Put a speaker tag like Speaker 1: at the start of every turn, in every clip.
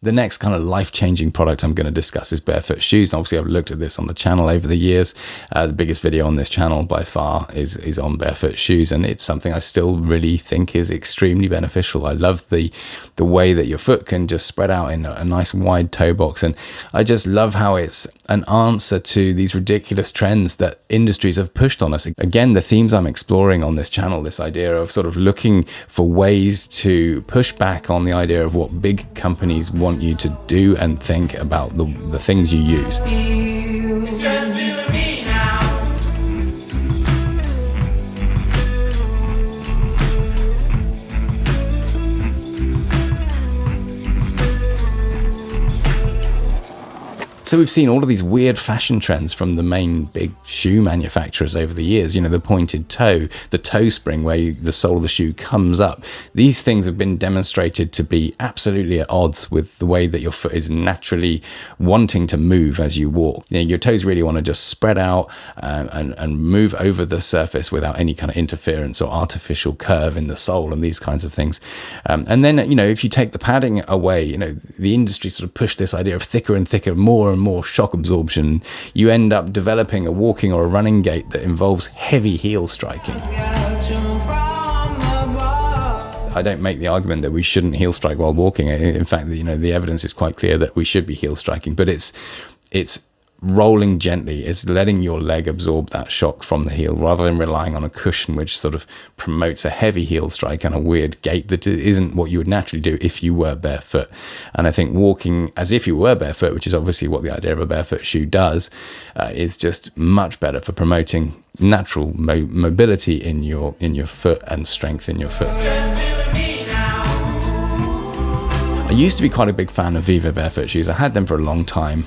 Speaker 1: The next kind of life-changing product I'm going to discuss is barefoot shoes. And obviously, I've looked at this on the channel over the years. The biggest video on this channel by far is on barefoot shoes, and it's something I still really think is extremely beneficial. I love the way that your foot can just spread out in a nice wide toe box, and I just love how it's an answer to these ridiculous trends that industries have pushed on us. Again, the themes I'm exploring on this channel, this idea of sort of looking for ways to push back on the idea of what big companies want you to do and think about the things you use. So we've seen all of these weird fashion trends from the main big shoe manufacturers over the years. You know, the pointed toe, the toe spring where the sole of the shoe comes up. These things have been demonstrated to be absolutely at odds with the way that your foot is naturally wanting to move as you walk. You know, your toes really want to just spread out and move over the surface without any kind of interference or artificial curve in the sole and these kinds of things. And then, you know, if you take the padding away, you know, the industry sort of pushed this idea of thicker and thicker, more and more shock absorption. You end up developing a walking or a running gait that involves heavy heel striking. I don't make the argument that we shouldn't heel strike while walking. In fact, you know, the evidence is quite clear that we should be heel striking, but it's rolling gently. It's letting your leg absorb that shock from the heel rather than relying on a cushion, which sort of promotes a heavy heel strike and a weird gait that isn't what you would naturally do if you were barefoot. And I think walking as if you were barefoot, which is obviously what the idea of a barefoot shoe does, is just much better for promoting natural mobility in your foot and strength in your foot. I used to be quite a big fan of Viva barefoot shoes. I had them for a long time,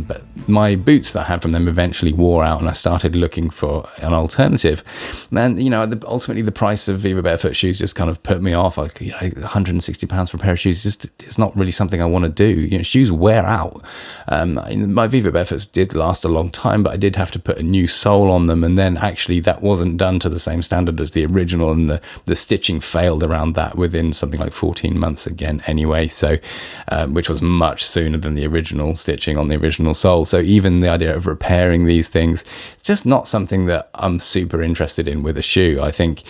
Speaker 1: but my boots that I had from them eventually wore out, and I started looking for an alternative. And, you know, ultimately the price of Viva barefoot shoes just kind of put me off. Like, you know, £160 for a pair of shoes, it's not really something I want to do. You know, shoes wear out. My Viva barefoots did last a long time, but I did have to put a new sole on them, and then actually that wasn't done to the same standard as the original, and the stitching failed around that within something like 14 months again anyway. So, which was much sooner than the original stitching on the original sole. So even the idea of repairing these things, it's just not something that I'm super interested in with a shoe. I think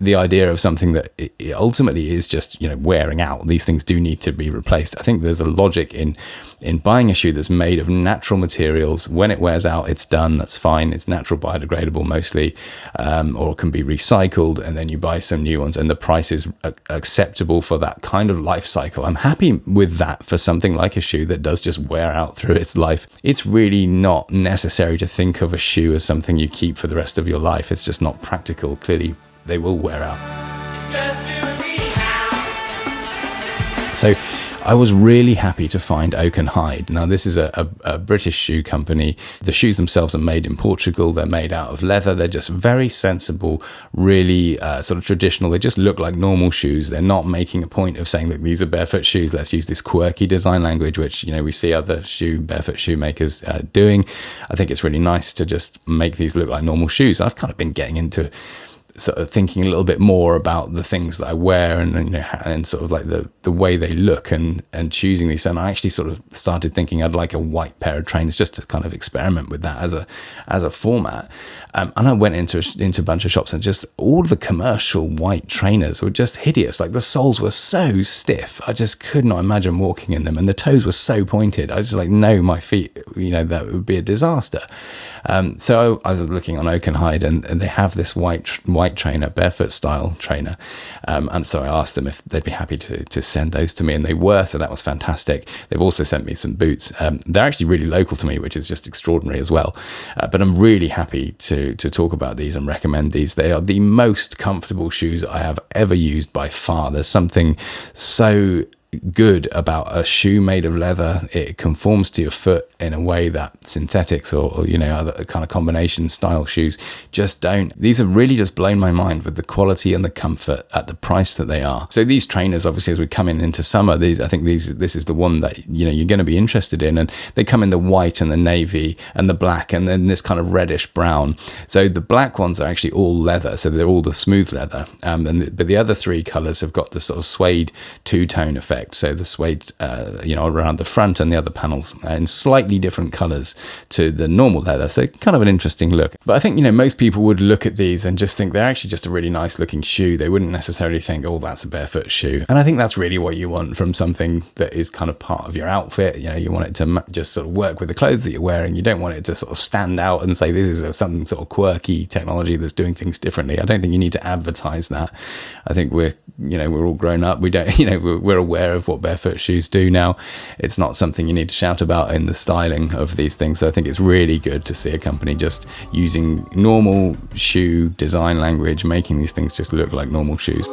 Speaker 1: the idea of something that it ultimately is just, you know, wearing out. These things do need to be replaced. I think there's a logic in buying a shoe that's made of natural materials. When it wears out, it's done. That's fine. It's natural, biodegradable mostly, or can be recycled. And then you buy some new ones, and the price is acceptable for that kind of life cycle. I'm happy with that for something like a shoe that does just wear out through its life. It's really not necessary to think of a shoe as something you keep for the rest of your life. It's just not practical. Clearly, they will wear out. So I was really happy to find Oak Hyde. Now, this is a British shoe company. The shoes themselves are made in Portugal. They're made out of leather. They're just very sensible, really sort of traditional. They just look like normal shoes. They're not making a point of saying that these are barefoot shoes. Let's use this quirky design language, which, you know, we see other barefoot shoe makers doing. I think it's really nice to just make these look like normal shoes. I've kind of been getting into sort of thinking a little bit more about the things that I wear and you know, and sort of like the way they look and choosing these. And I actually sort of started thinking I'd like a white pair of trainers just to kind of experiment with that as a format. And I went into a bunch of shops, and just all the commercial white trainers were just hideous. Like, the soles were so stiff. I just could not imagine walking in them, and the toes were so pointed. I was just like, no, my feet, you know, that would be a disaster. So I was looking on Oak Hyde, and they have this white trainer, barefoot style trainer. And so I asked them if they'd be happy to send those to me, and they were, so that was fantastic. They've also sent me some boots. They're actually really local to me, which is just extraordinary as well. But I'm really happy to talk about these and recommend these. They are the most comfortable shoes I have ever used by far. There's something so good about a shoe made of leather. It conforms to your foot in a way that synthetics or you know, other kind of combination style shoes just don't. These have really just blown my mind with the quality and the comfort at the price that they are. So these trainers, obviously, as we come into summer, I think this is the one that, you know, you're going to be interested in, and they come in the white and the navy and the black and then this kind of reddish brown. So the black ones are actually all leather, so they're all the smooth leather, but the other three colors have got the sort of suede two-tone effect. effect. So the suede, around the front and the other panels in slightly different colors to the normal leather. So kind of an interesting look. But I think, most people would look at these and just think they're actually just a really nice looking shoe. They wouldn't necessarily think, oh, that's a barefoot shoe. And I think that's really what you want from something that is kind of part of your outfit. You want it to just sort of work with the clothes that you're wearing. You don't want it to sort of stand out and say this is some sort of quirky technology that's doing things differently. I don't think you need to advertise that. I think we're all grown up. We don't, we're aware of what barefoot shoes do now. It's not something you need to shout about in the styling of these things. So I think it's really good to see a company just using normal shoe design language, making these things just look like normal shoes.